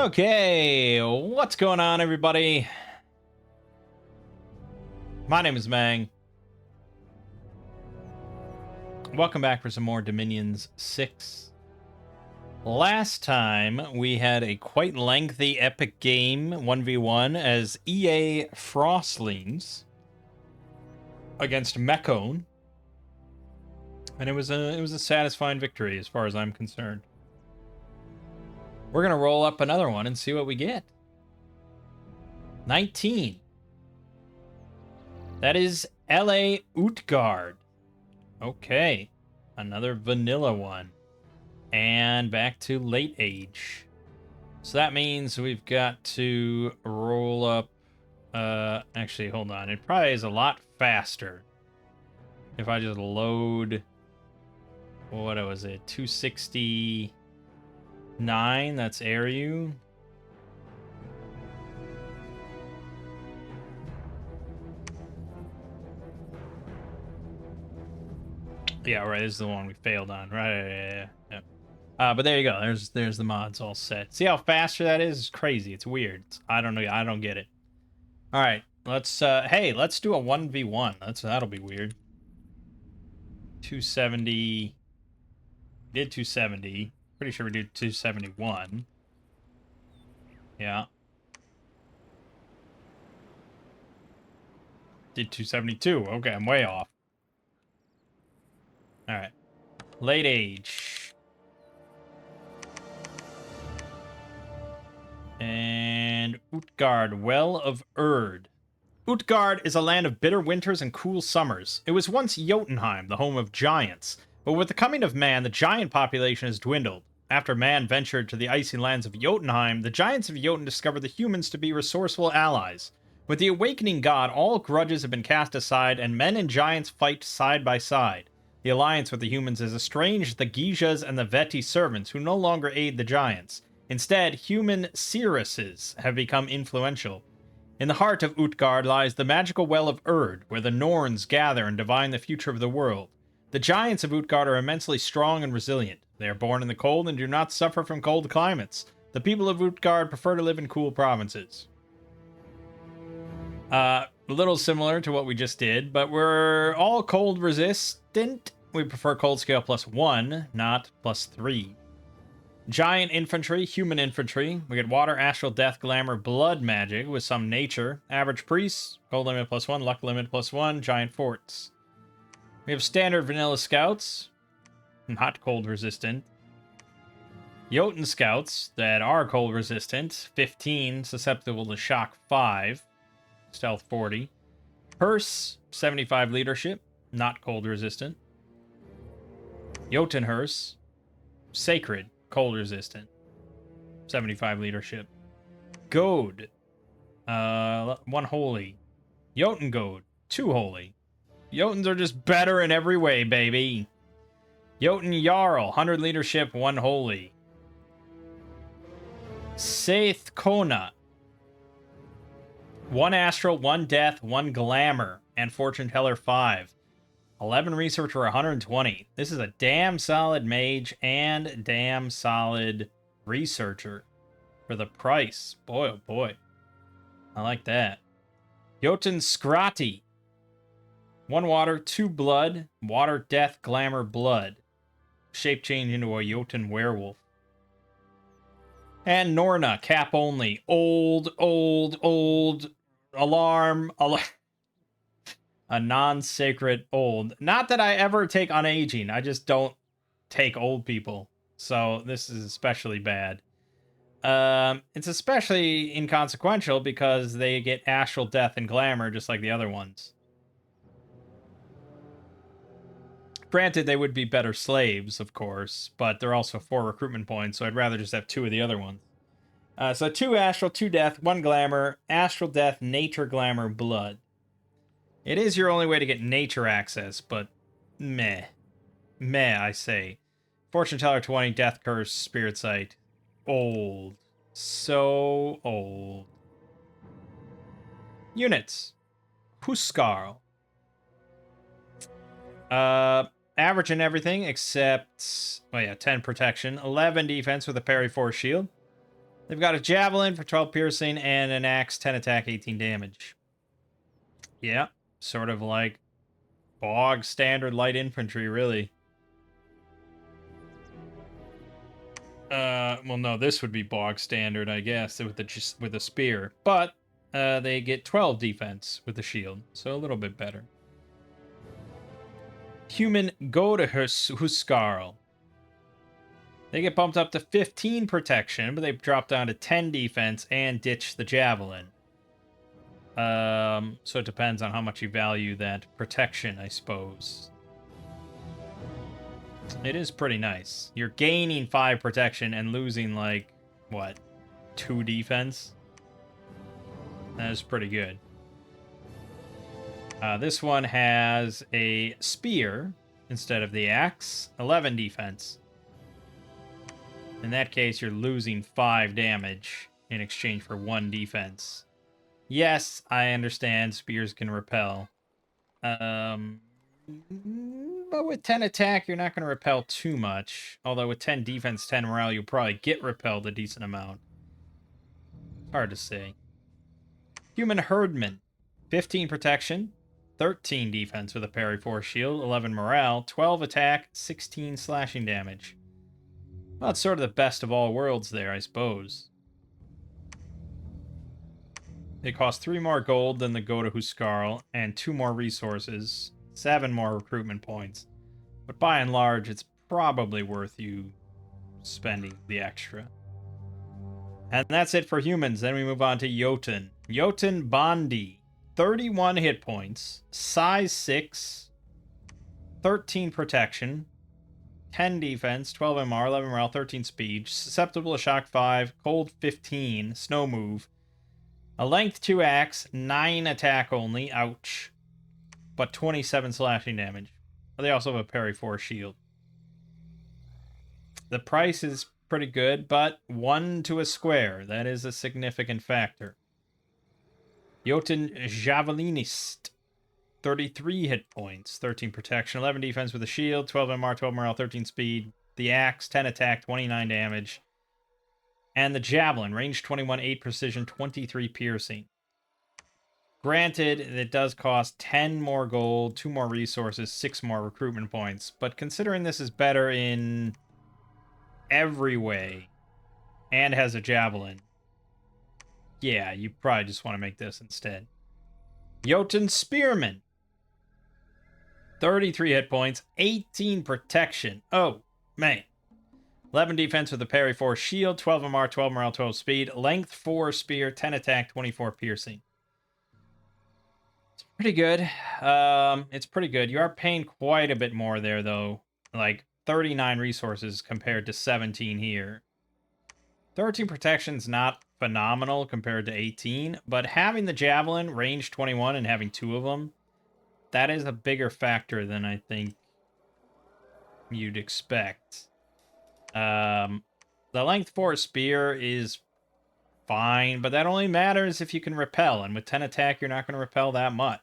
Okay, what's going on, everybody? My name is Mangg. Welcome back for some more Dominions 6. Last time, we had a quite lengthy epic game, 1v1, as EA Frostlings against Mekone. And it was a satisfying victory as far as I'm concerned. We're going to roll up another one and see what we get. 19. That is LA Utgard. Okay. Another vanilla one. And back to late age. So that means we've got to roll up... actually, hold on. It probably is a lot faster if I just load... What was it? 269? That's Airyu. Yeah, right. This is the one we failed on. Right. Yeah. But there you go. There's the mods all set. See how faster that is? It's crazy. It's weird. I don't know. I don't get it. All right. Let's hey, let's do a 1v1. That'll be weird. 270. Did 270. Pretty sure we did 271. Yeah. Did 272. Okay, I'm way off. All right. Late age. And Utgard, Well of Erd. Utgard is a land of bitter winters and cool summers. It was once Jotunheim, the home of giants. But with the coming of man, the giant population has dwindled. After man ventured to the icy lands of Jotunheim, the giants of Jotun discovered the humans to be resourceful allies. With the awakening god, all grudges have been cast aside, and men and giants fight side by side. The alliance with the humans has estranged the Gijas and the Veti servants, who no longer aid the giants. Instead, human seeresses have become influential. In the heart of Utgard lies the magical Well of Erd, where the Norns gather and divine the future of the world. The giants of Utgard are immensely strong and resilient. They are born in the cold and do not suffer from cold climates. The people of Utgard prefer to live in cool provinces. A little similar to what we just did, but we're all cold resistant. We prefer cold scale +1, not +3. Giant infantry, human infantry. We get water, astral, death, glamour, blood magic with some nature. Average priests, cold limit +1, luck limit +1, giant forts. We have standard vanilla scouts, not cold resistant. Jotun scouts that are cold resistant, 15, susceptible to shock 5, stealth 40. Hearse, 75 leadership, not cold resistant. Jotun Hearse, sacred, cold resistant, 75 leadership. Goad, 1 holy. Jotun Goad, 2 holy. Jotuns are just better in every way, baby. Jotun Jarl, 100 leadership, 1 holy. Saith Kona, 1 astral, 1 death, 1 glamour, and fortune teller 5. 11 researcher, 120. This is a damn solid mage and damn solid researcher for the price. Boy, oh boy. I like that. Jotun Skrati. 1 water, 2 blood, water, death, glamour, blood. Shape change into a Jotun werewolf. And Norna, cap only. Old. Alarm. A non-sacred old. Not that I ever take on aging. I just don't take old people. So this is especially bad. It's especially inconsequential because they get astral death and glamour just like the other ones. Granted, they would be better slaves, of course, but they're also 4 recruitment points, so I'd rather just have 2 of the other ones. So 2 astral, 2 death, 1 glamour, astral death, nature, glamour, blood. It is your only way to get nature access, but meh. Meh, I say. Fortune teller 20, death curse, spirit sight. Old. So old. Units. Huskarl. Average in everything except, 10 protection, 11 defense with a parry 4 shield. They've got a javelin for 12 piercing and an axe, 10 attack, 18 damage. Yeah, sort of like bog standard light infantry, really. Well, no, this would be bog standard, I guess, with a spear. But they get 12 defense with the shield, so a little bit better. Human Huskarl. They get bumped up to 15 protection, but they drop down to 10 defense and ditch the javelin. So it depends on how much you value that protection, I suppose. It is pretty nice. You're gaining 5 protection and losing, like, what, 2 defense? That is pretty good. This one has a spear instead of the axe. 11 defense. In that case, you're losing 5 damage in exchange for 1 defense. Yes, I understand spears can repel. But with 10 attack, you're not going to repel too much. Although with 10 defense, 10 morale, you'll probably get repelled a decent amount. Hard to say. Human Herdman. 15 protection, 13 defense with a parry 4 shield, 11 morale, 12 attack, 16 slashing damage. Well, it's sort of the best of all worlds there, I suppose. They cost 3 more gold than the Go to Huskarl, and 2 more resources, 7 more recruitment points. But by and large, it's probably worth you spending the extra. And that's it for humans. Then we move on to Jotun. Jotun Bandi. 31 hit points, size 6, 13 protection, 10 defense, 12 MR, 11 morale, 13 speed, susceptible to shock 5, cold 15, snow move, a length 2 axe, 9 attack only, ouch, but 27 slashing damage. They also have a parry 4 shield. The price is pretty good, but 1 to a square. That is a significant factor. Jotun Javelinist. 33 hit points, 13 protection, 11 defense with a shield, 12 MR, 12 morale, 13 speed. The axe, 10 attack, 29 damage. And the javelin, range 21, 8 precision, 23 piercing. Granted, it does cost 10 more gold, 2 more resources, 6 more recruitment points. But considering this is better in every way and has a javelin, yeah, you probably just want to make this instead. Jotun Spearman. 33 hit points, 18 protection. Oh, man. 11 defense with a parry 4 shield, 12 MR, 12 morale, 12 speed, length 4 spear, 10 attack, 24 piercing. It's pretty good. It's pretty good. You are paying quite a bit more there, though. Like 39 resources compared to 17 here. 13 protection's not phenomenal compared to 18, but having the javelin, range 21, and having 2 of them, that is a bigger factor than I think you'd expect. The length 4 spear is fine, but that only matters if you can repel, and with 10 attack, you're not going to repel that much.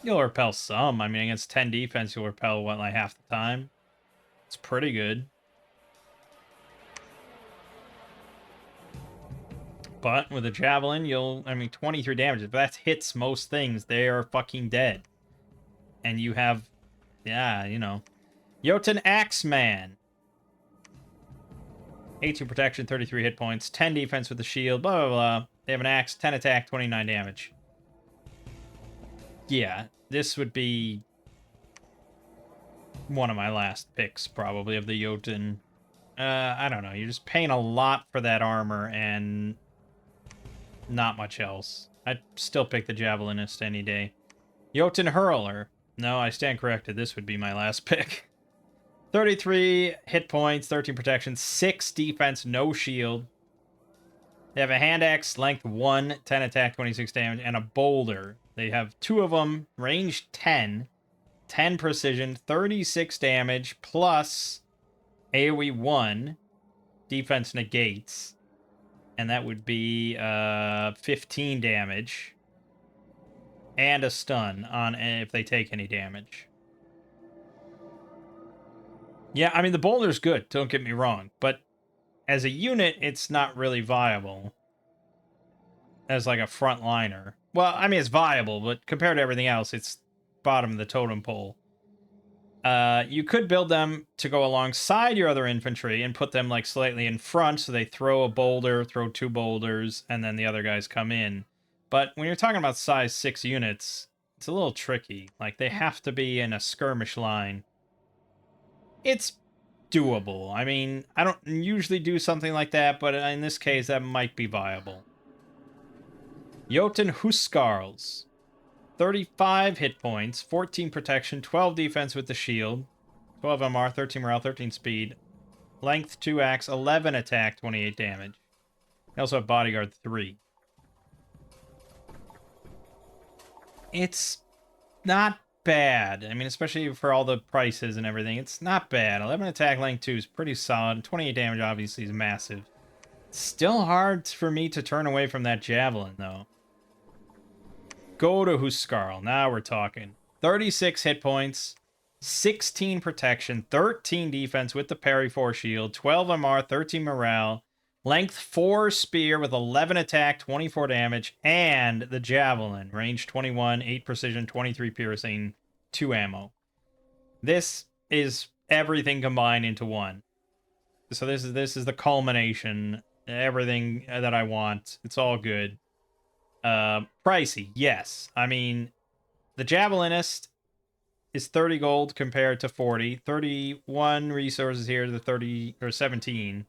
You'll repel some. I mean, against 10 defense, you'll repel, what, like half the time? It's pretty good. But with a javelin, 23 damage. If that hits most things, they are fucking dead. And you have, yeah, you know. Jotun Axeman. 18 protection, 33 hit points, 10 defense with the shield, blah, blah, blah. They have an axe, 10 attack, 29 damage. Yeah, this would be one of my last picks, probably, of the Jotun. I don't know. You're just paying a lot for that armor and not much else. I'd still pick the Javelinist any day. Jotun Hurler. No, I stand corrected. This would be my last pick. 33 hit points, 13 protection, 6 defense, no shield. They have a hand axe, length 1, 10 attack, 26 damage, and a boulder. They have 2 of them, range 10, 10 precision, 36 damage, plus AoE 1, defense negates. And that would be 15 damage. And a stun on if they take any damage. Yeah, I mean, the boulder's good, don't get me wrong, but as a unit, it's not really viable as like a frontliner. Well, I mean, it's viable, but compared to everything else, it's bottom of the totem pole. You could build them to go alongside your other infantry and put them like slightly in front so they throw a boulder, throw 2 boulders, and then the other guys come in. But when you're talking about size 6 units, it's a little tricky. Like, they have to be in a skirmish line. It's doable. I mean, I don't usually do something like that, but in this case, that might be viable. Jotun Huskarls. 35 hit points, 14 protection, 12 defense with the shield, 12 MR, 13 morale, 13 speed, length 2 axe, 11 attack, 28 damage. They also have bodyguard 3. It's not bad. I mean, especially for all the prices and everything, it's not bad. 11 attack, length 2 is pretty solid. 28 damage obviously is massive. It's still hard for me to turn away from that javelin, though. Go to Huskarl. Now we're talking. 36 hit points, 16 protection, 13 defense with the parry 4 shield, 12 MR, 13 morale, length 4 spear with 11 attack, 24 damage, and the javelin, range 21, 8 precision, 23 piercing, 2 ammo. This is everything combined into one. So this is the culmination, everything that I want. It's all good. Pricey, yes. I mean, the Javelinist is 30 gold compared to 40. 31 resources here to the 30 or 17.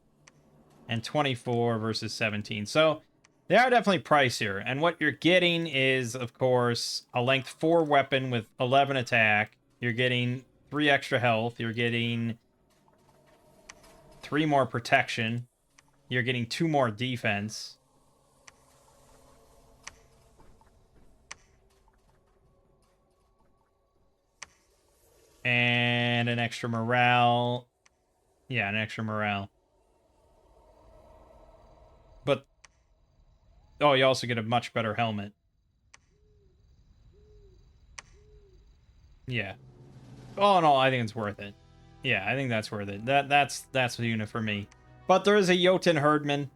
And 24 versus 17. So they are definitely pricier. And what you're getting is, of course, a length 4 weapon with 11 attack. You're getting 3 extra health. You're getting 3 more protection. You're getting 2 more defense. And an extra morale. Yeah, an extra morale. But, oh, you also get a much better helmet. Yeah. All in all, I think it's worth it. Yeah, I think that's worth it. That's the unit for me. But there is a Jotun Herdman.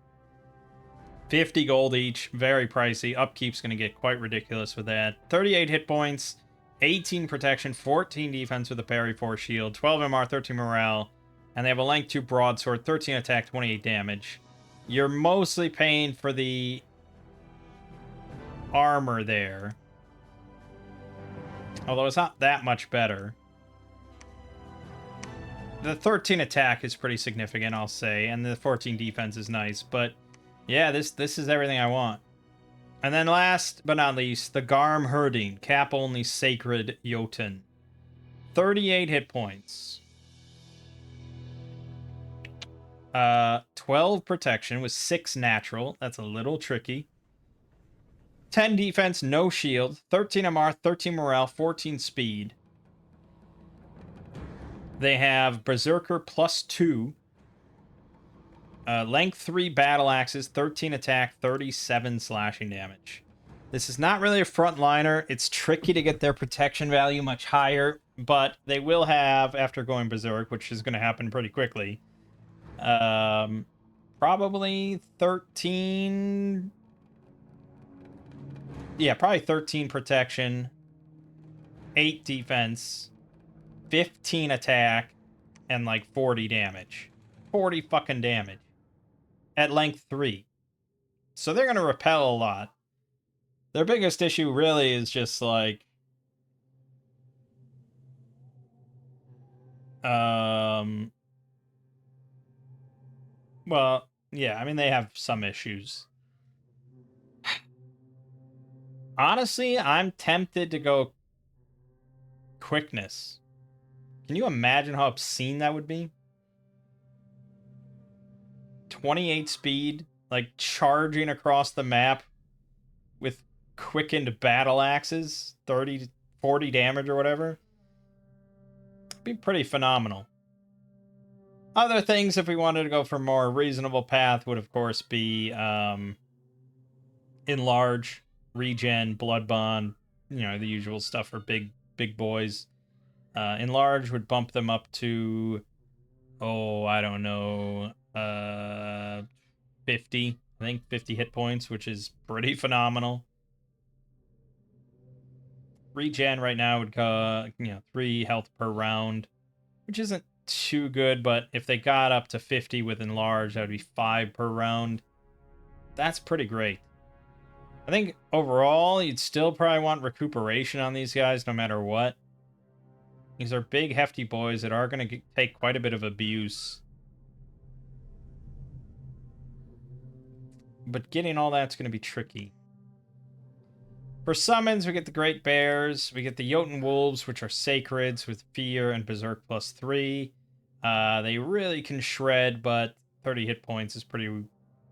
50 gold each. Very pricey. Upkeep's going to get quite ridiculous with that. 38 hit points. 18 protection, 14 defense with a parry 4 shield, 12 MR, 13 morale, and they have a length 2 broadsword, 13 attack, 28 damage. You're mostly paying for the armor there, although it's not that much better. The 13 attack is pretty significant, I'll say, and the 14 defense is nice, but yeah, this is everything I want. And then last but not least, the Garm Herding, cap-only Sacred Jotun. 38 hit points. 12 protection with 6 natural. That's a little tricky. 10 defense, no shield. 13 MR, 13 morale, 14 speed. They have Berserker +2. Length 3 battle axes, 13 attack, 37 slashing damage. This is not really a frontliner. It's tricky to get their protection value much higher, but they will have, after going Berserk, which is going to happen pretty quickly, probably 13... Yeah, probably 13 protection, 8 defense, 15 attack, and like 40 damage. 40 fucking damage. At length 3. So they're going to repel a lot. Their biggest issue really is just like... Well, yeah, I mean, they have some issues. Honestly, I'm tempted to go quickness. Can you imagine how obscene that would be? 28 speed, like charging across the map with quickened battle axes, 30 to 40 damage or whatever. It'd be pretty phenomenal. Other things, if we wanted to go for a more reasonable path, would of course be enlarge, regen, blood bond, you know, the usual stuff for big boys. Enlarge would bump them up to oh, I don't know, 50. I think 50 hit points, which is pretty phenomenal. Regen right now would 3 health per round, which isn't too good, but if they got up to 50 with enlarge, that would be 5 per round. That's pretty great. I think overall, you'd still probably want recuperation on these guys no matter what. These are big, hefty boys that are going to take quite a bit of abuse. But getting all that's going to be tricky. For summons, we get the Great Bears. We get the Jotun Wolves, which are Sacreds with Fear and Berserk +3. They really can shred, but 30 hit points is pretty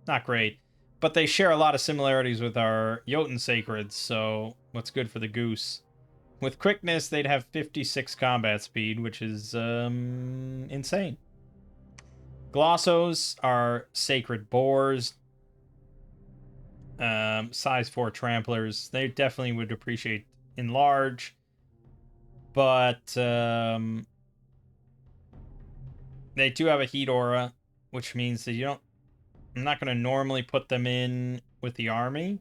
not great. But they share a lot of similarities with our Jotun Sacreds, so what's good for the goose? With quickness, they'd have 56 combat speed, which is insane. Glossos are Sacred Boars. Size 4 tramplers. They definitely would appreciate enlarge. But they do have a heat aura, which means that I'm not going to normally put them in with the army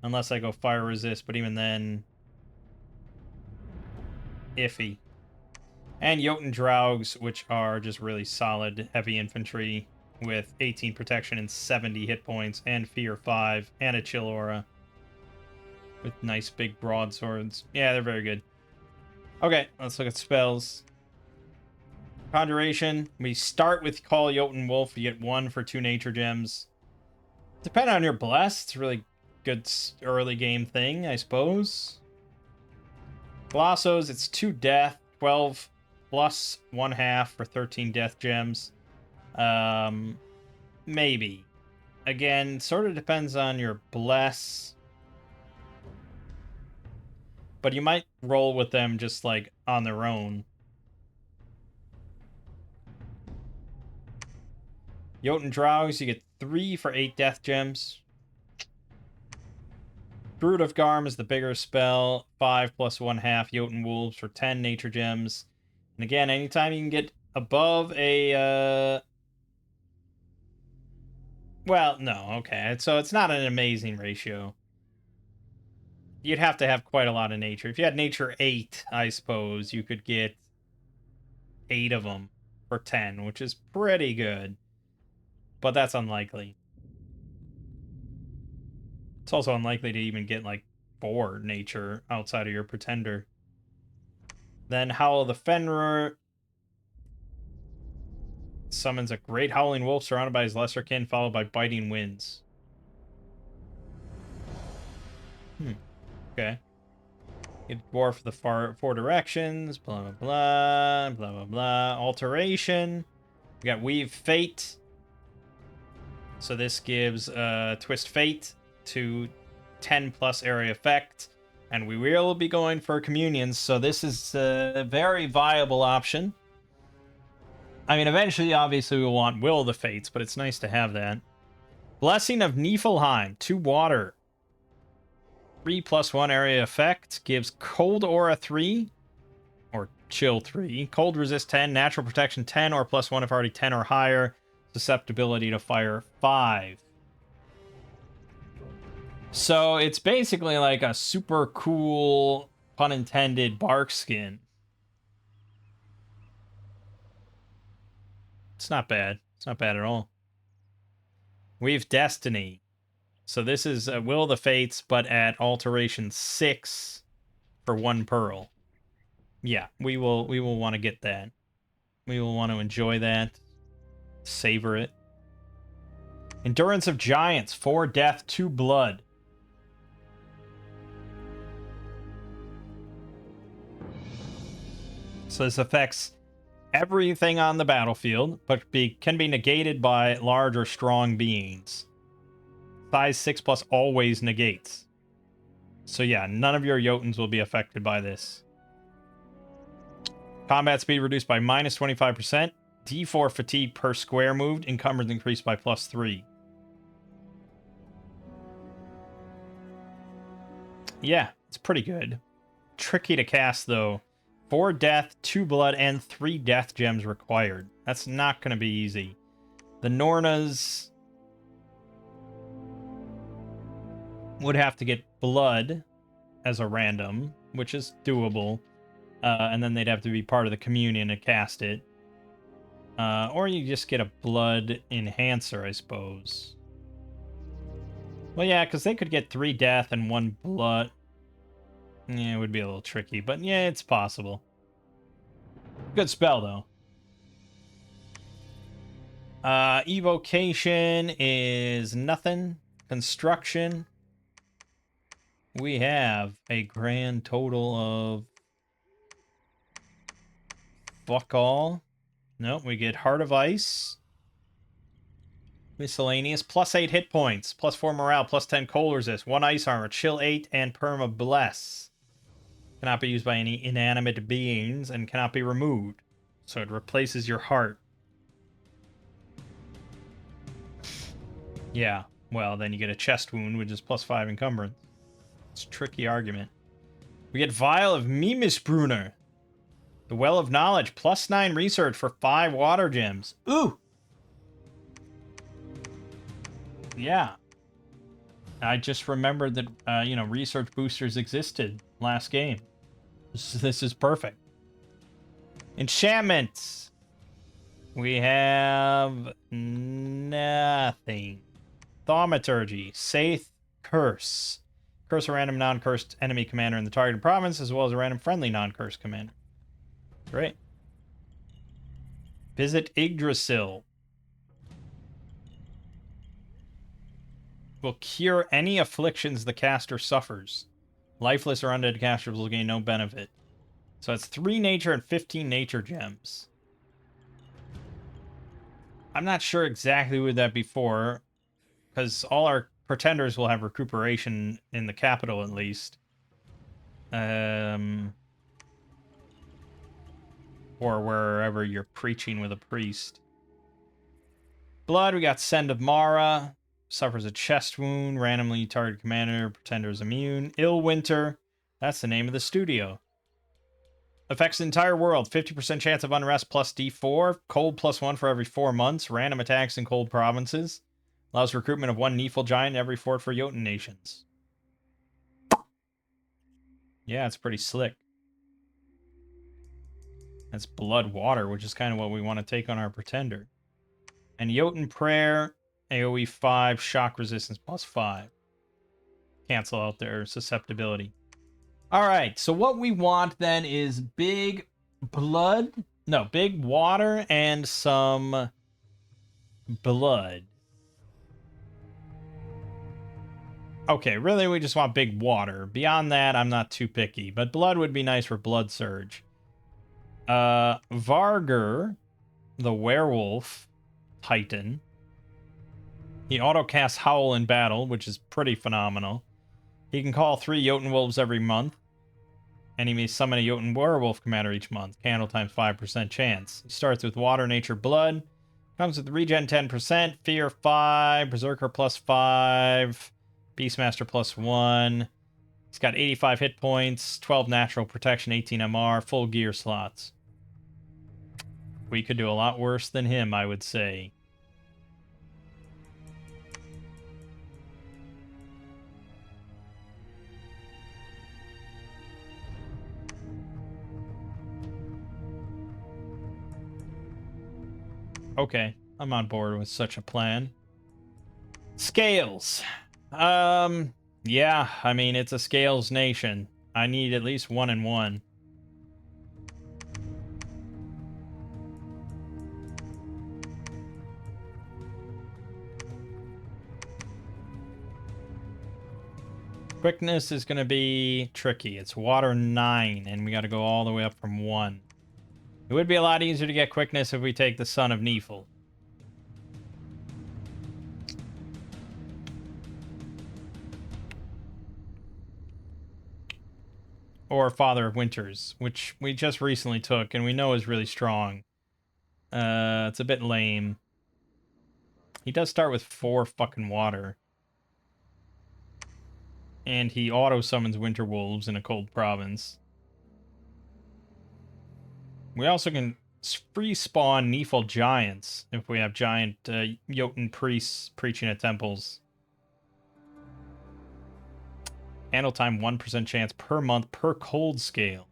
unless I go fire resist, but even then, iffy. And Jotun Draugs, which are just really solid heavy infantry with 18 protection and 70 hit points and fear 5 and a chill aura with nice big broadswords. Yeah, they're very good. Okay, let's look at spells. Conjuration. We start with Call Jotun Wolf. You get 1 for 2 nature gems. Depending on your bless, it's a really good early game thing, I suppose. Glossos, it's 2 death, 12 plus 1/2 for 13 death gems. Maybe. Again, sort of depends on your bless. But you might roll with them just like on their own. Jotun Draugs, you get 3 for 8 death gems. Brood of Garm is the bigger spell. 5 plus 1/2 Jotun Wolves for 10 nature gems. And again, anytime you can get above a well, no, okay. So it's not an amazing ratio. You'd have to have quite a lot of nature. If you had nature 8, I suppose, you could get 8 of them for 10, which is pretty good. But that's unlikely. It's also unlikely to even get, like, 4 nature outside of your pretender. Then Howl of the Fenrir summons a great howling wolf surrounded by his lesser kin, followed by biting winds. Okay. Get dwarf the 4 directions, blah, blah, blah, blah, blah, blah. Alteration. We got Weave Fate. So this gives Twist Fate to 10 plus area effect. And we will be going for communions, so this is a very viable option. I mean, eventually, obviously, we'll want Will of the Fates, but it's nice to have that. Blessing of Niflheim, 2 water. 3 plus 1 area effect. Gives Cold Aura 3, or Chill 3. Cold Resist 10, Natural Protection 10, or plus 1 if already 10 or higher. Susceptibility to Fire 5. So it's basically like a super cool, pun intended, bark skin. It's not bad. It's not bad at all. We have Destiny. So this is Will of the Fates, but at alteration 6 for 1 pearl. Yeah, we will want to get that. We will want to enjoy that. Savor it. Endurance of Giants, 4 death, 2 blood. So this affects everything on the battlefield, but can be negated by large or strong beings. Size 6 plus always negates. So yeah, none of your Jotuns will be affected by this. Combat speed reduced by minus 25%. D4 fatigue per square moved. Encumbrance increased by plus 3. Yeah, it's pretty good. Tricky to cast though. 4 death, 2 blood, and 3 death gems required. That's not going to be easy. The Nornas would have to get blood as a random, which is doable. And then they'd have to be part of the communion to cast it. Or you just get a blood enhancer, I suppose. Well, yeah, because they could get 3 death and 1 blood. Yeah, it would be a little tricky, but yeah, it's possible. Good spell, though. Evocation is nothing. Construction. We have a grand total of... fuck all. No, we get Heart of Ice. Miscellaneous. Plus 8 hit points. Plus 4 morale. Plus 10 cold resist. 1 ice armor. Chill 8 and Perma Bless. Cannot be used by any inanimate beings and cannot be removed. So it replaces your heart. Yeah. Well, then you get a chest wound, which is plus 5 encumbrance. It's a tricky argument. We get Vial of Mimisbrunner. The Well of Knowledge. Plus 9 research for 5 water gems. Ooh! Yeah. I just remembered that, research boosters existed last game. This is perfect. Enchantments. We have nothing. Thaumaturgy. Saith Curse. Curse a random non-cursed enemy commander in the targeted province, as well as a random friendly non-cursed commander. Great. Visit Yggdrasil. Will cure any afflictions the caster suffers. Lifeless or undead casters will gain no benefit. So it's 3 nature and 15 nature gems. I'm not sure exactly what that be for, because all our pretenders will have recuperation in the capital at least. Or wherever you're preaching with a priest. Blood, we got Send of Mara. Suffers a chest wound. Randomly target commander. Pretender is immune. Ill Winter. That's the name of the studio. Affects the entire world. 50% chance of unrest plus D4. Cold plus 1 for every 4 months. Random attacks in cold provinces. Allows recruitment of 1 Nephil giant in every fort for Jotun nations. Yeah, it's pretty slick. That's Blood Water, which is kind of what we want to take on our Pretender. And Jotun Prayer, AoE 5, shock resistance plus 5. Cancel out their susceptibility. Alright, so what we want then is big water and some blood. Okay, really we just want big water. Beyond that, I'm not too picky, but blood would be nice for Blood Surge. Vargr, the werewolf titan. He auto-casts Howl in battle, which is pretty phenomenal. He can call 3 Jotun wolves every month. And he may summon a Jotun werewolf commander each month. Candle times 5% chance. He starts with water, nature, blood. Comes with regen 10%, fear 5, berserker plus 5, beastmaster plus 1. He's got 85 hit points, 12 natural protection, 18 MR, full gear slots. We could do a lot worse than him, I would say. Okay, I'm on board with such a plan. Scales. Yeah, I mean, it's a scales nation. I need at least 1 and 1. Quickness is going to be tricky. It's water 9, and we got to go all the way up from 1. It would be a lot easier to get quickness if we take the Son of Nephil. Or Father of Winters, which we just recently took, and we know is really strong. It's a bit lame. He does start with 4 fucking water. And he auto-summons Winter Wolves in a cold province. We also can free spawn Nephil giants if we have giant Jotun priests preaching at temples. Handle time 1% chance per month per cold scale.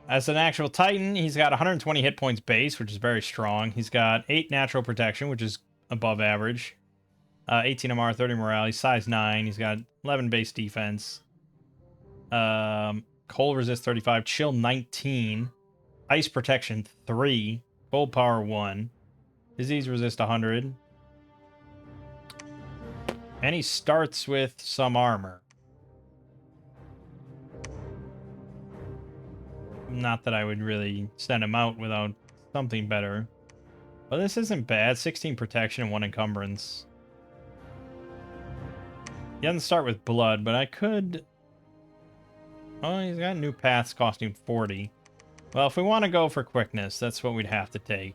As an actual Titan, he's got 120 hit points base, which is very strong. He's got 8 natural protection, which is above average. 18 MR, 30 morale. He's size 9. He's got 11 base defense. Cold resist 35. Chill 19. Ice protection 3. Cold power 1. Disease resist 100. And he starts with some armor. Not that I would really send him out without something better. But this isn't bad. 16 protection and 1 encumbrance. He doesn't start with blood, but I could... Oh, he's got new paths costing 40. Well, if we want to go for quickness, that's what we'd have to take.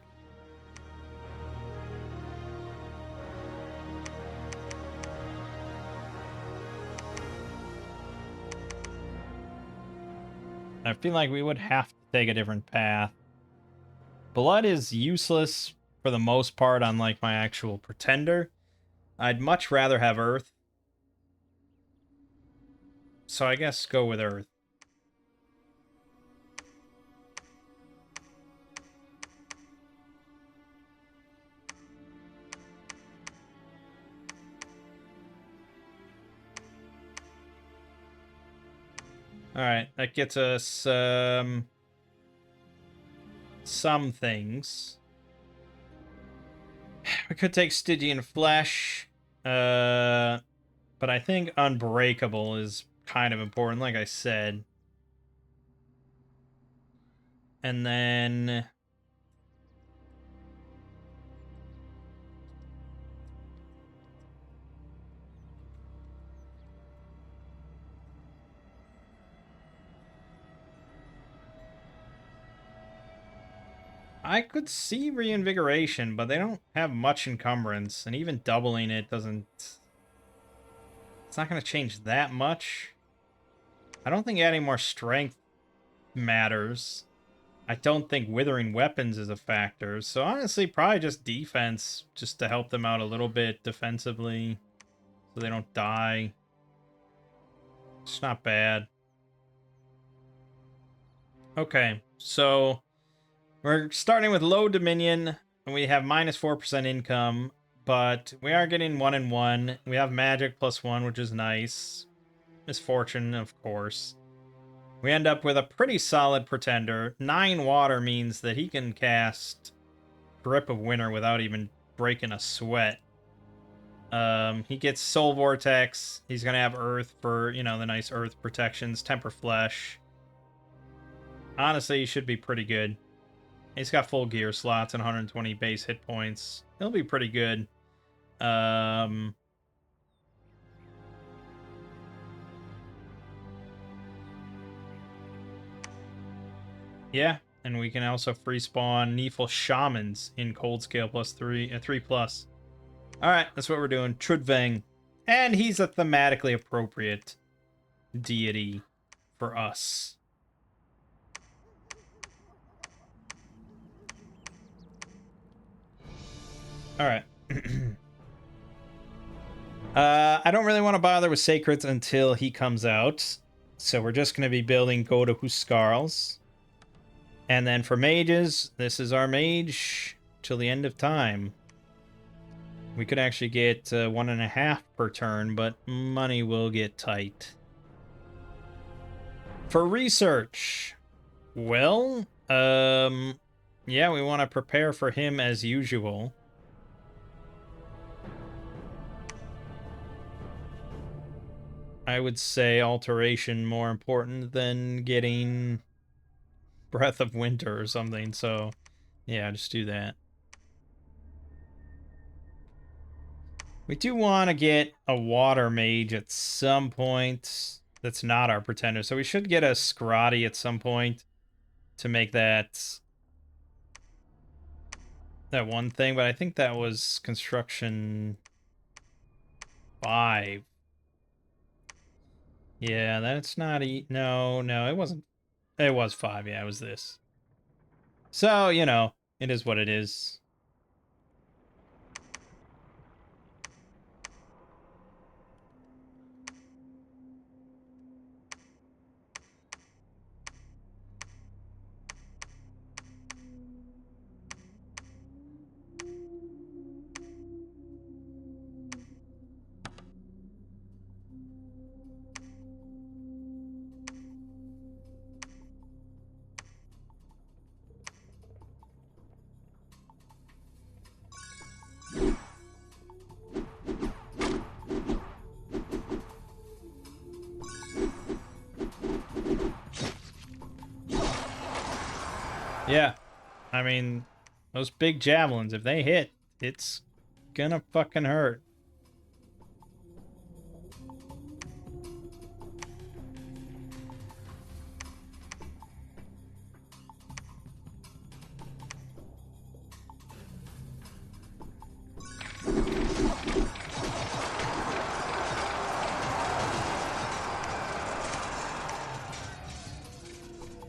I feel like we would have to take a different path. Blood is useless for the most part on like my actual pretender. I'd much rather have Earth. So I guess go with Earth. Alright, that gets us some things. We could take Stygian Flesh, but I think Unbreakable is kind of important, like I said. And then... I could see Reinvigoration, but they don't have much encumbrance, and even doubling it doesn't... It's not going to change that much. I don't think adding more strength matters. I don't think Withering Weapons is a factor, so honestly, probably just defense, just to help them out a little bit defensively, so they don't die. It's not bad. Okay, so... We're starting with low Dominion, and we have minus 4% income, but we are getting 1 and 1. We have Magic +1, which is nice. Misfortune, of course. We end up with a pretty solid Pretender. 9 water means that he can cast Grip of Winter without even breaking a sweat. He gets Soul Vortex. He's going to have Earth for, you know, the nice Earth protections. Temper Flesh. Honestly, he should be pretty good. He's got full gear slots and 120 base hit points. He'll be pretty good. Yeah, and we can also free spawn Nephil Shamans in Cold Scale +3, 3+. Alright, that's what we're doing. Trudvang. And he's a thematically appropriate deity for us. Alright. I don't really want to bother with Sacreds until he comes out. So we're just going to be building Go to Huskarls. And then for mages, this is our mage till the end of time. We could actually get 1.5 per turn, but money will get tight. For research, well, yeah, we want to prepare for him as usual. I would say alteration more important than getting Breath of Winter or something, so yeah, just do that. We do want to get a water mage at some point that's not our pretender, so we should get a Scrotty at some point to make that one thing, but I think that was construction 5. Yeah, that's not no, it wasn't. It was 5, yeah, it was this. So, you know, it is what it is. Yeah. I mean, those big javelins, if they hit, it's gonna fucking hurt.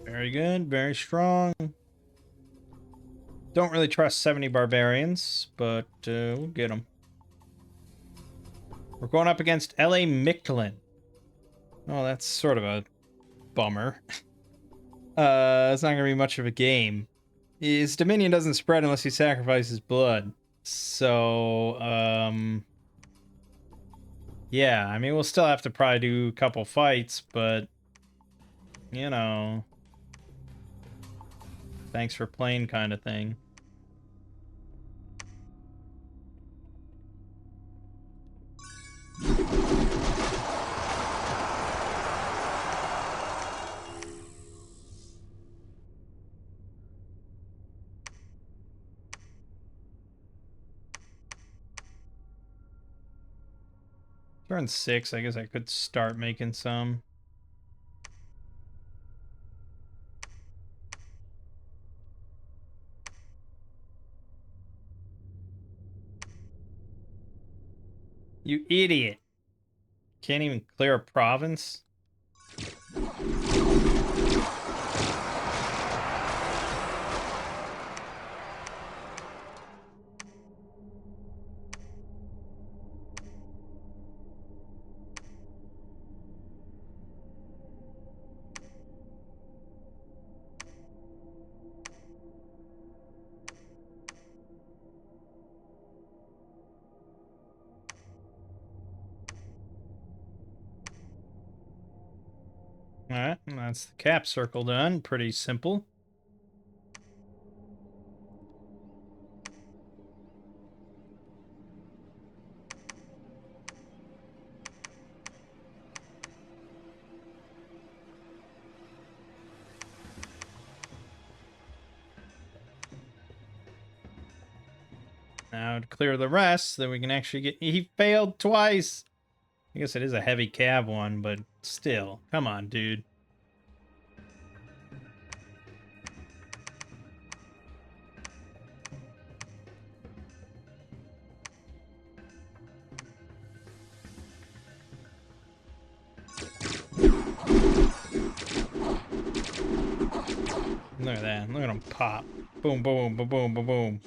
Very good, very strong. Don't really trust 70 barbarians, but we'll get them. We're going up against L.A. Mictlan. Oh, that's sort of a bummer. It's not gonna be much of a game. His dominion doesn't spread unless he sacrifices blood. So, yeah, I mean, we'll still have to probably do a couple fights, but, you know, thanks for playing kind of thing. Turn 6, I guess I could start making some. You idiot. Can't even clear a province? Alright, that's the cap circle done. Pretty simple. Now to clear the rest, so that we can actually get... He failed twice! I guess it is a heavy cab one, but still. Come on, dude. Look at that. Look at him pop. Boom, boom, boom, boom, boom, boom.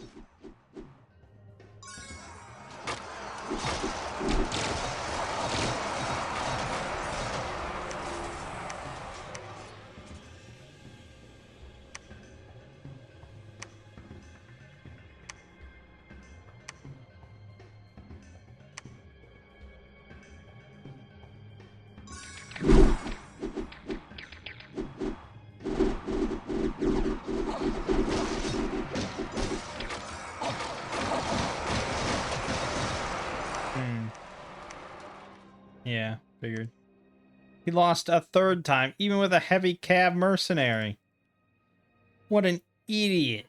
Yeah, figured. He lost a third time, even with a heavy cab mercenary. What an idiot.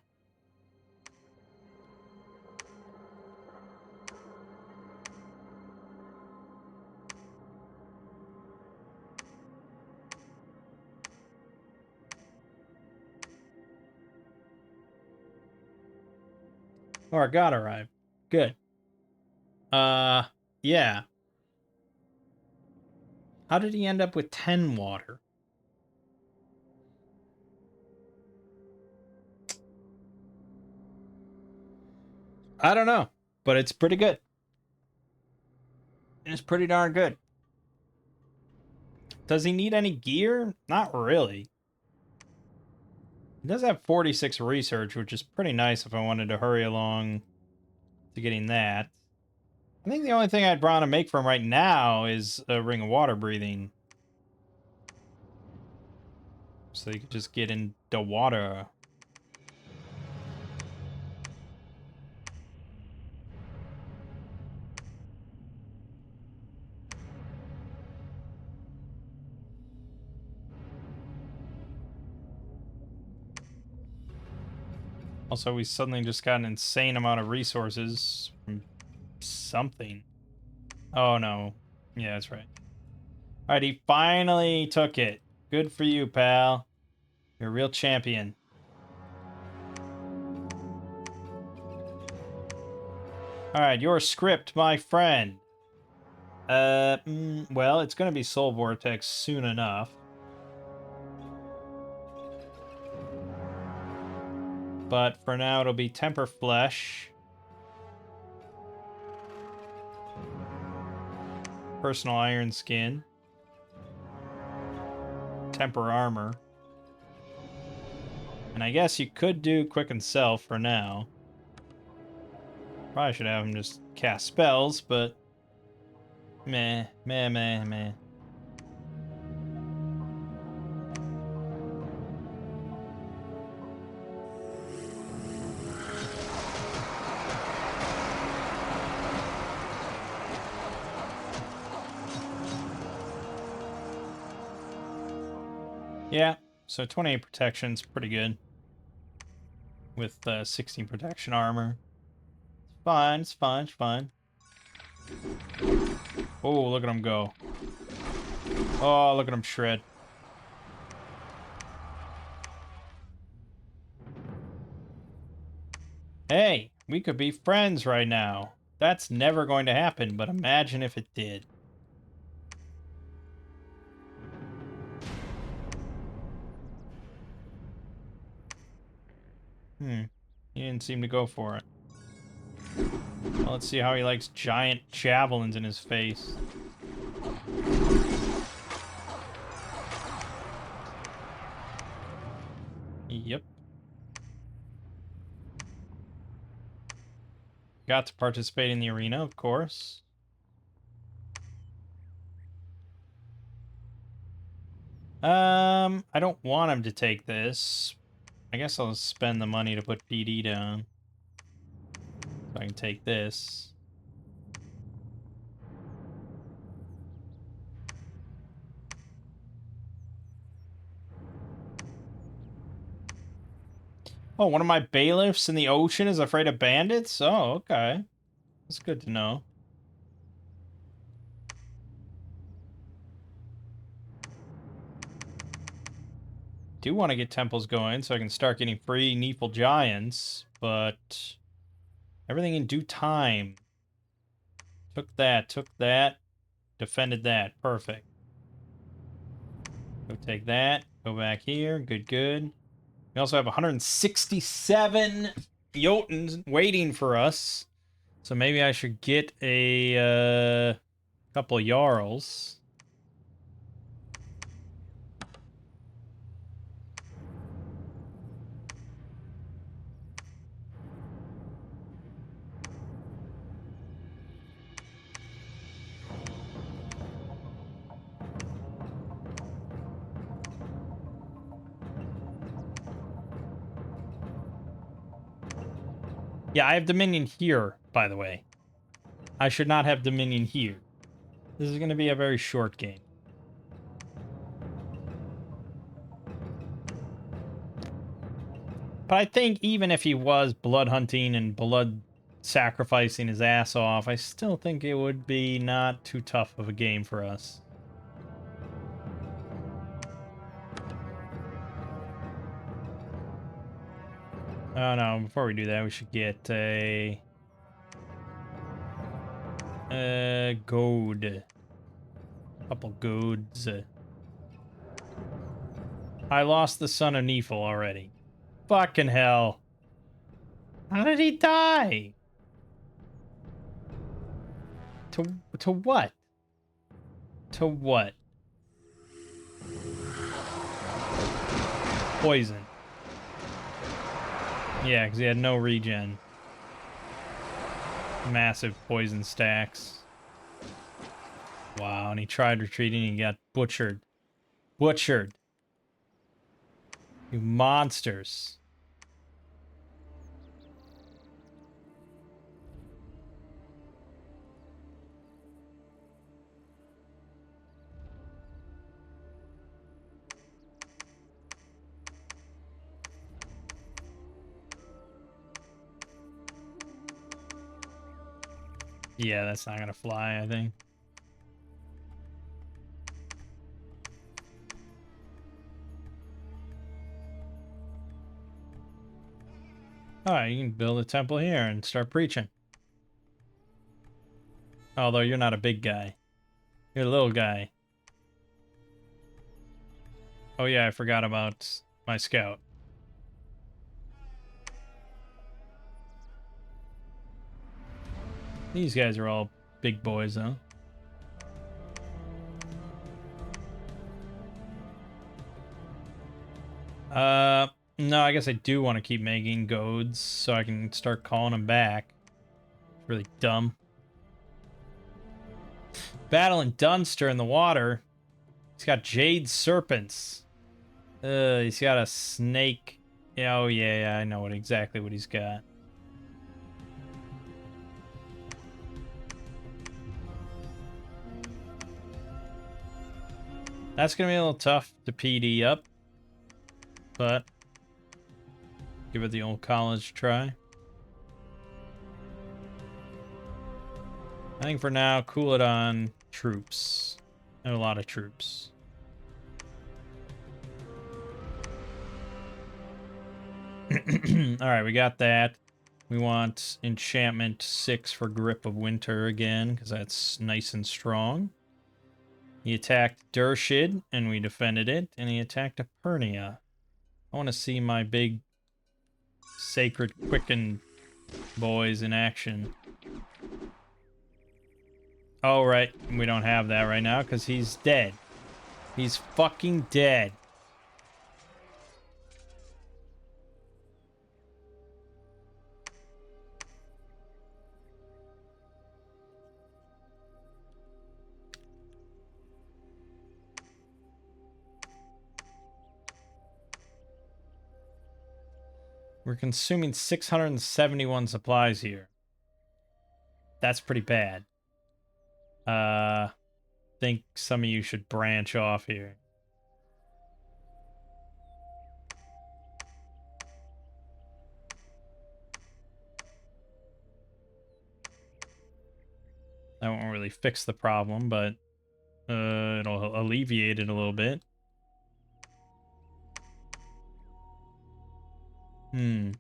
Oh, our god arrived. Good. Yeah. How did he end up with 10 water? I don't know, but it's pretty good. It's pretty darn good. Does he need any gear? Not really. He does have 46 research, which is pretty nice if I wanted to hurry along to getting that. I think the only thing I'd want to make for him right now is a ring of water breathing. So you could just get into water. Also, we suddenly just got an insane amount of resources from something. Oh, no. Yeah, that's right. Alright, he finally took it. Good for you, pal. You're a real champion. Alright, your script, my friend. Well, it's gonna be Soul Vortex soon enough. But for now, it'll be Temper Flesh. Personal Iron Skin. Temper Armor. And I guess you could do Quicken Self for now. Probably should have him just cast spells, but... Meh. Yeah, so 28 protection's pretty good. With 16 protection armor. It's fine. Oh, look at him go. Oh, look at him shred. Hey, we could be friends right now. That's never going to happen, but imagine if it did. He didn't seem to go for it. Well, let's see how he likes giant javelins in his face. Yep. Got to participate in the arena, of course. I don't want him to take this. I guess I'll spend the money to put PD down. So I can take this. Oh, one of my bailiffs in the ocean is afraid of bandits? Oh, okay. That's good to know. Do want to get temples going so I can start getting free Neeple Giants, but everything in due time. Took that, defended that. Perfect. Go take that, go back here, good. We also have 167 Jotuns waiting for us. So maybe I should get a couple of Jarls. Yeah, I have Dominion here, by the way. I should not have Dominion here. This is going to be a very short game. But I think even if he was blood hunting and blood sacrificing his ass off, I still think it would be not too tough of a game for us. Oh no, before we do that, we should get a gold. Couple goods. I lost the son of Neefel already. Fucking hell. How did he die? To what? To what? Poison. Yeah, because he had no regen. Massive poison stacks. Wow, and he tried retreating and he got butchered. Butchered. You monsters. Yeah, that's not gonna fly, I think. Alright, you can build a temple here and start preaching. Although you're not a big guy. You're a little guy. Oh yeah, I forgot about my scout. These guys are all big boys, though. No, I guess I do want to keep making goads so I can start calling them back. Really dumb. Battling Dunster in the water. He's got Jade Serpents. He's got a snake. Yeah, oh yeah, I know exactly what he's got. That's gonna be a little tough to PD up, but give it the old college try. I think for now, cool it on troops. And a lot of troops. Alright, we got that. We want enchantment 6 for Grip of Winter again, because that's nice and strong. He attacked Dershid, and we defended it, and he attacked Epernia. I want to see my big Sacred Quicken boys in action. Oh, right. We don't have that right now, because he's dead. He's fucking dead. We're consuming 671 supplies here. That's pretty bad. Think some of you should branch off here. That won't really fix the problem, but it'll alleviate it a little bit. Hmm.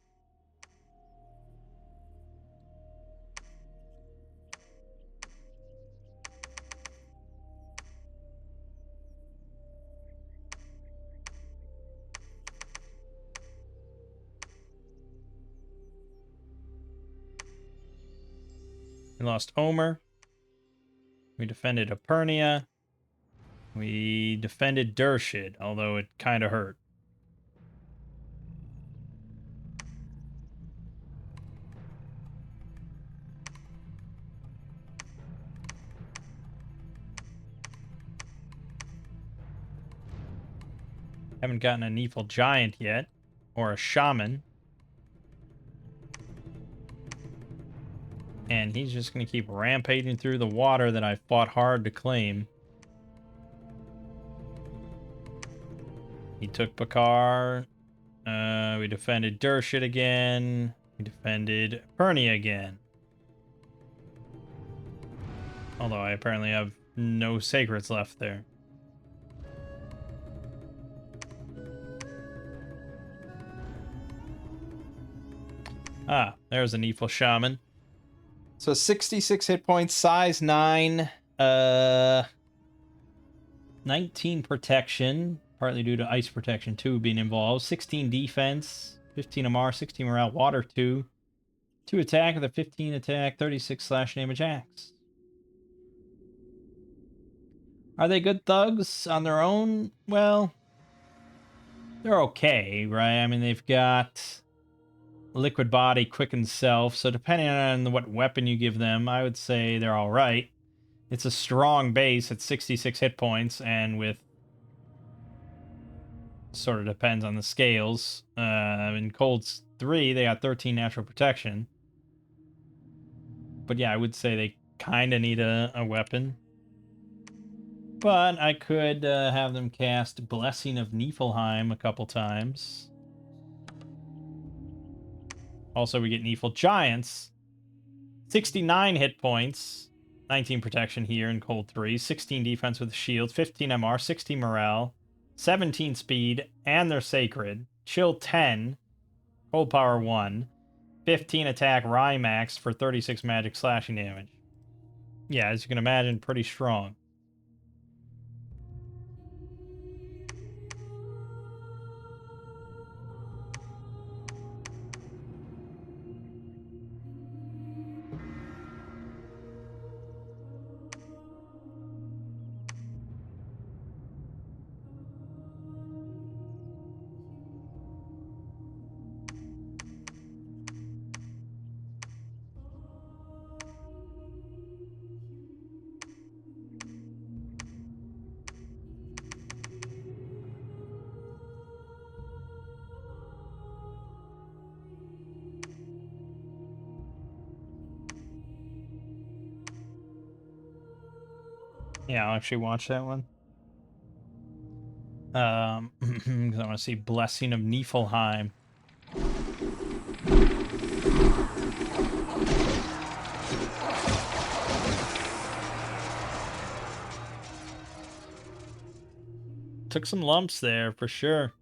We lost Omer. We defended Epernia. We defended Dershid, although it kind of hurt. Haven't gotten a Nephil Giant yet, or a Shaman. And he's just going to keep rampaging through the water that I fought hard to claim. He took Bakar. We defended Dershid again. We defended Pernia again. Although I apparently have no sacreds left there. Ah, there's a Nephil Shaman. So 66 hit points, size 9, 19 protection, partly due to ice protection 2 being involved, 16 defense, 15 MR, 16 morale, water 2, 2 attack with a 15 attack, 36 slash damage axe. Are they good thugs on their own? Well, they're okay, right? I mean, they've got liquid body, quicken self, so depending on what weapon you give them, I would say they're all right. It's a strong base at 66 hit points, and with sort of depends on the scales. In Colds 3, they got 13 natural protection. But yeah, I would say they kind of need a weapon. But I could have them cast Blessing of Niflheim a couple times. Also, we get Nifl Giants. 69 hit points. 19 protection here in Cold 3. 16 defense with the shield. 15 MR. 16 morale. 17 speed. And they're sacred. Chill 10. Cold power 1. 15 attack Rymax for 36 magic slashing damage. Yeah, as you can imagine, pretty strong. Yeah, I'll actually watch that one. Because I want to see Blessing of Niflheim. Took some lumps there, for sure.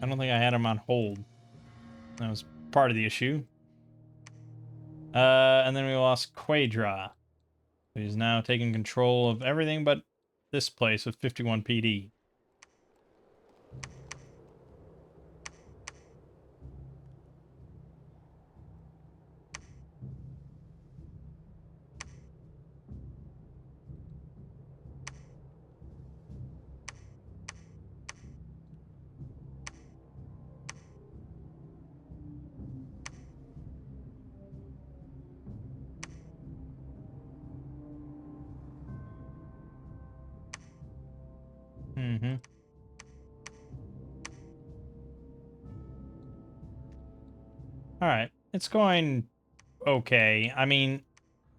I don't think I had him on hold. That was part of the issue. And then we lost Quadra, who's now taking control of everything but this place with 51 PD. Mm-hmm. Alright. It's going okay. I mean,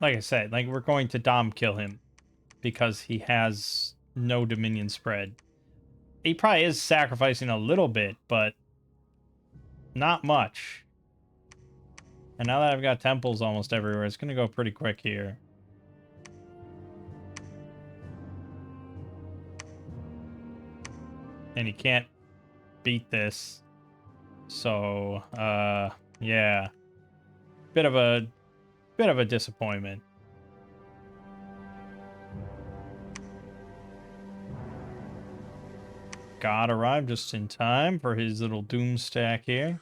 like I said, like we're going to Dom kill him because he has no Dominion spread. He probably is sacrificing a little bit, but not much. And now that I've got temples almost everywhere, it's going to go pretty quick here. And he can't beat this. So, yeah. Bit of a disappointment. God arrived just in time for his little doom stack here.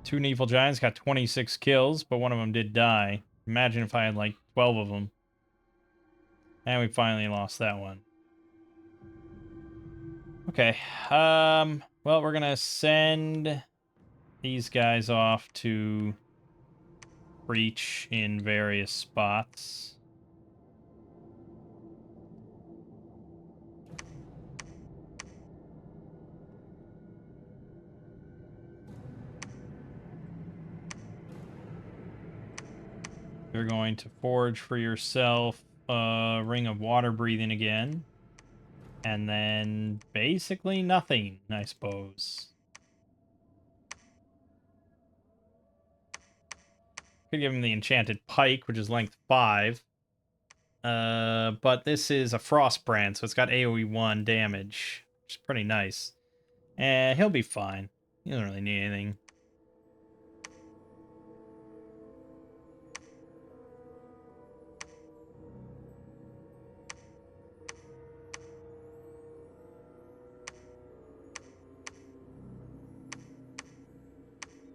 Two Neefle Giants got 26 kills, but one of them did die. Imagine if I had like 12 of them. And we finally lost that one. Okay. Well, we're gonna send these guys off to breach in various spots. You're going to forge for yourself a ring of water breathing again. And then basically nothing, I suppose. Could give him the enchanted pike, which is length 5. But this is a frost brand, so it's got AoE 1 damage, which is pretty nice. And he'll be fine. He doesn't really need anything.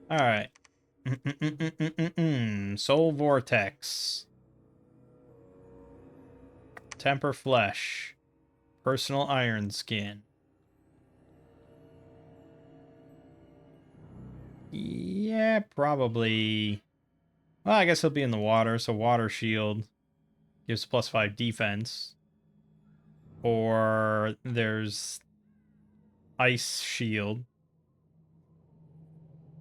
All right. Soul Vortex. Temper Flesh. Personal Iron Skin. Yeah, probably. Well, I guess he'll be in the water, so Water Shield gives +5 defense. Or there's Ice Shield.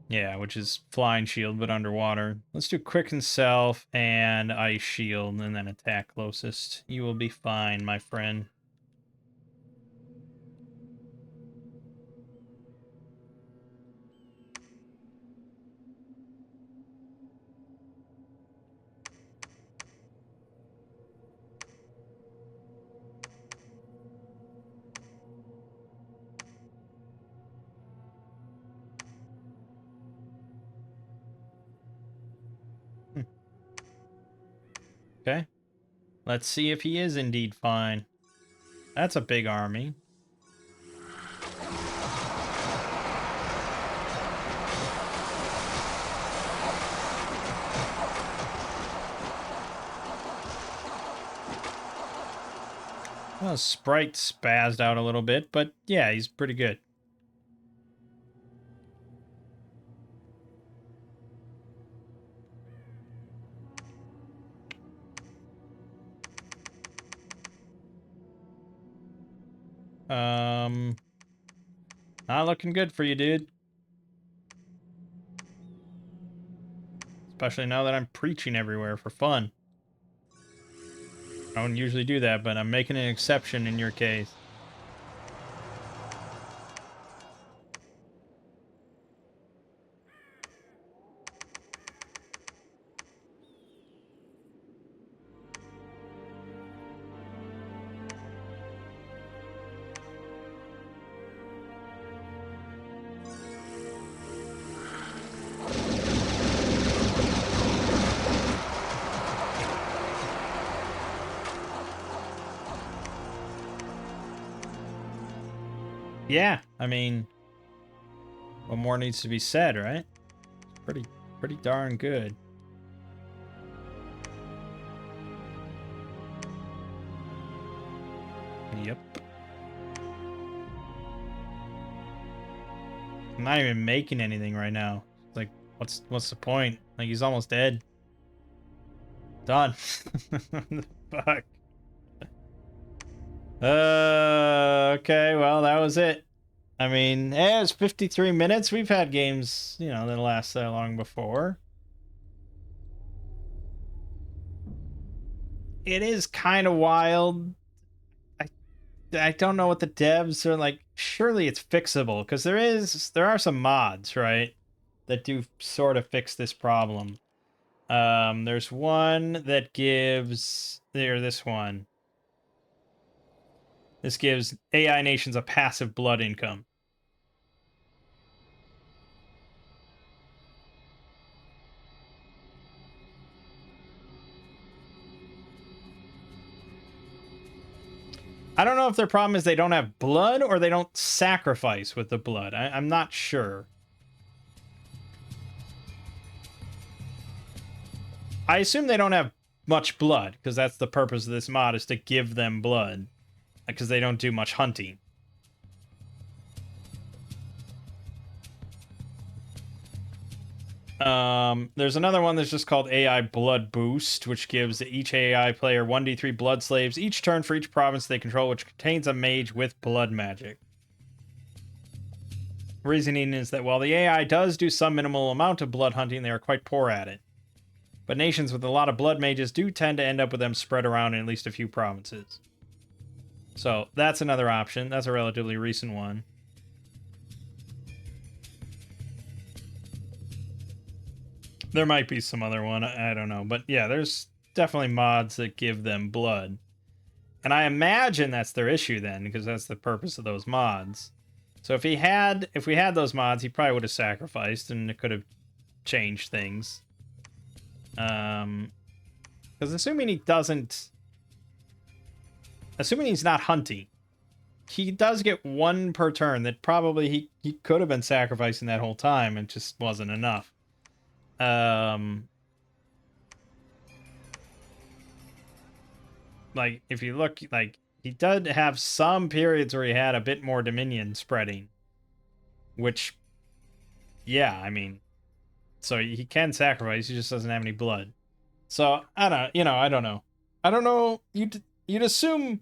Yeah, which is Flying Shield, but underwater. Let's do Quicken Self and Ice Shield, and then attack closest. You will be fine, my friend. Okay. Let's see if he is indeed fine. That's a big army. Well, Sprite spazzed out a little bit, but yeah, he's pretty good. Not looking good for you, dude. Especially now that I'm preaching everywhere for fun. I don't usually do that, but I'm making an exception in your case. Yeah, I mean, what more needs to be said, right? Pretty darn good. Yep. I'm not even making anything right now. Like, what's the point? Like, he's almost dead. Done. Fuck. Okay, well, that was it. I mean, it's 53 minutes. We've had games, that last that long before. It is kind of wild. I don't know what the devs are like. Surely it's fixable because there are some mods, right, that do sort of fix this problem. There's one that gives this one. This gives AI nations a passive blood income. I don't know if their problem is they don't have blood or they don't sacrifice with the blood. I'm not sure. I assume they don't have much blood because that's the purpose of this mod, is to give them blood because they don't do much hunting. There's another one that's just called AI Blood Boost, which gives each AI player 1d3 blood slaves each turn for each province they control, which contains a mage with blood magic. Reasoning is that while the AI does do some minimal amount of blood hunting, they are quite poor at it. But nations with a lot of blood mages do tend to end up with them spread around in at least a few provinces. So that's another option. That's a relatively recent one. There might be some other one. I don't know. But yeah, there's definitely mods that give them blood. And I imagine that's their issue then, because that's the purpose of those mods. So if we had those mods, he probably would have sacrificed and it could have changed things. Because assuming he's not hunting, he does get one per turn that probably he could have been sacrificing that whole time and just wasn't enough. Like, if you look, like, he did have some periods where he had a bit more Dominion spreading. Which, yeah, I mean, so he can sacrifice, he just doesn't have any blood. So, I don't, I don't know. I don't know, you'd assume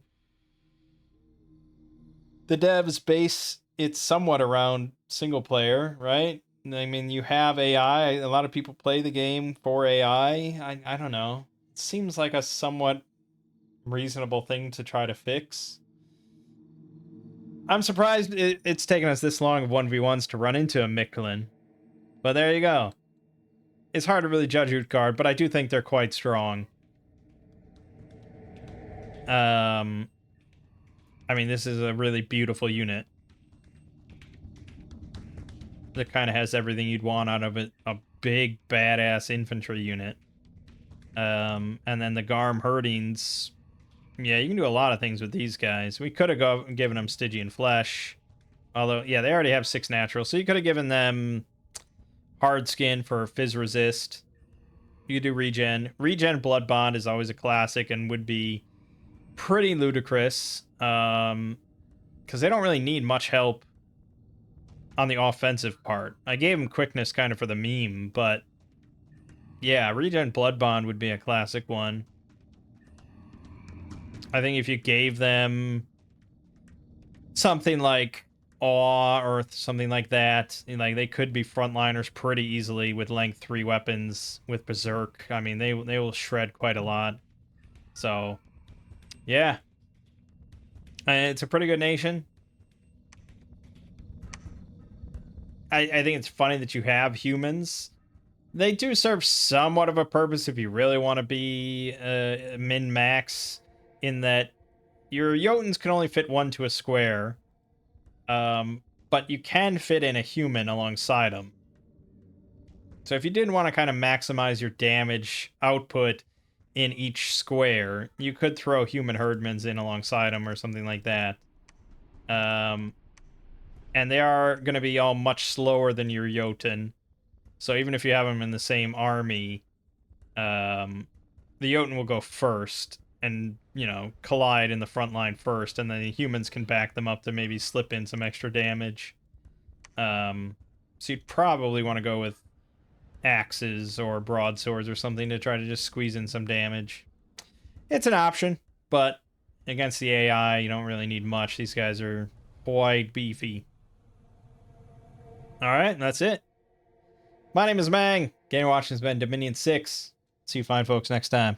the devs base it's somewhat around single player, right? I mean, you have AI. A lot of people play the game for AI. I don't know. It seems like a somewhat reasonable thing to try to fix. I'm surprised it's taken us this long of 1v1s to run into a Micklin. But there you go. It's hard to really judge Utgard, but I do think they're quite strong. I mean, this is a really beautiful unit. That kind of has everything you'd want out of it. A big, badass infantry unit. And then the Garm Herdings. Yeah, you can do a lot of things with these guys. We could have given them Stygian Flesh. Although, yeah, they already have 6 natural. So you could have given them Hard Skin for Fizz Resist. You could do Regen. Regen Blood Bond is always a classic and would be pretty ludicrous. Because they don't really need much help on the offensive part. I gave them Quickness kind of for the meme, but yeah, Regen Blood Bond would be a classic one. I think if you gave them something like Awe or something like that, like they could be frontliners pretty easily with length 3 weapons with Berserk. I mean, they will shred quite a lot. So, yeah. It's a pretty good nation. I think it's funny that you have humans. They do serve somewhat of a purpose if you really want to be min-max, in that your Jotuns can only fit 1 to a square, but you can fit in a human alongside them. So if you didn't want to kind of maximize your damage output in each square, you could throw human herdmans in alongside them or something like that. And they are going to be all much slower than your Jotun. So even if you have them in the same army, the Jotun will go first and, collide in the front line first, and then the humans can back them up to maybe slip in some extra damage. So you'd probably want to go with axes or broadswords or something to try to just squeeze in some damage. It's an option, but against the AI, you don't really need much. These guys are quite beefy. Alright, that's it. My name is Mangg. Game watching has been Dominion 6. See you fine folks next time.